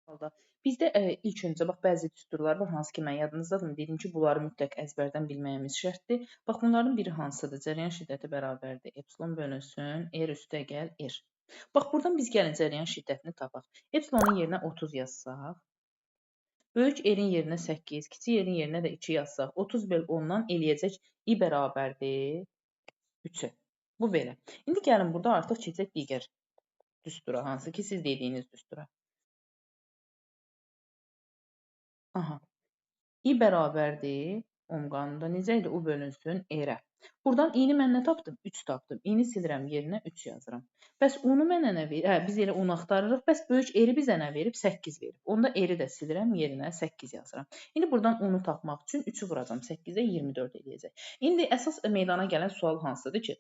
Halda bizdə ilk öncə bax bəzi düsturlar var, hansı ki, mən yadınızdadırmı? Dedim ki, bunları mütləq əzbərdən bilməyimiz şərtdir. Bax, bunların biri hansıdır? Cərəyan şiddəti bərabərdir epsilon bölünsün R üstəgəl R. Bax, buradan biz gəlin cərəyan şiddətini tapaq. Epsilonun yerinə 30 yazsaq, böyük R-in yerinə 8, kiçik R-in yerinə də 2 yazsaq, 30 böl 10-dan eləyəcək I bərabərdir 3-ə. Bu belə. İndi gəlin burada artıq keçək digər düstura, hansı ki, siz dediyiniz düstura. Aha. I bərabərdir omqanında necə idi? U bölünsün R-ə. Buradan i-ni mən nə tapdım? 3 tapdım. I-ni silirəm, yerinə 3 yazıram. Bəs u-nu mənə nə verir? Biz elə onu axtarırıq. Bəs böyük R-i bizə nə verib? 8 verib. Onda R-i də silirəm, yerinə 8 yazıram. İndi buradan u-nu tapmaq üçün 3-ü vuracam 8-ə, 24 eləyəcək. İndi əsas meydana gələn sual hansıdır ki,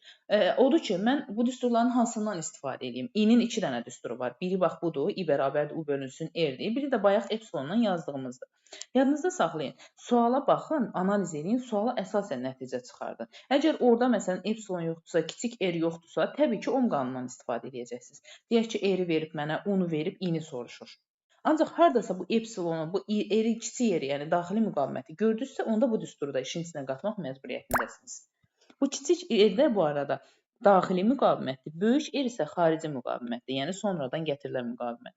odur ki, mən bu düsturların hansından istifadə edeyim? I-nin 2 dənə düsturu var. Biri bax budur, I bərabərdir U bölünsün R-dir. Biri də bayaq epsilondan yazdığımızdır. Yadınızda saxlayın. Suala baxın, analiz edin, suala əsasən nəticə çıxardın. Əgər orada məsələn epsilon yoxdursa, kiçik r yoxdursa, təbii ki, ohm qanunundan istifadə edəcəksiniz. Deyək ki, r-i verib mənə, u-nu verib, i-ni soruşur. Ancaq hardasa bu epsilonu, bu r-i kiçik r, yəni daxili müqaviməti gördünüzsə, onda bu düsturu da işin içinə qatmaq məcburiyyətindəsiniz. Bu kiçik r-də bu arada daxili müqavimətdir, böyük r isə xarici müqavimətdir, yəni sonradan gətirilən müqavimət.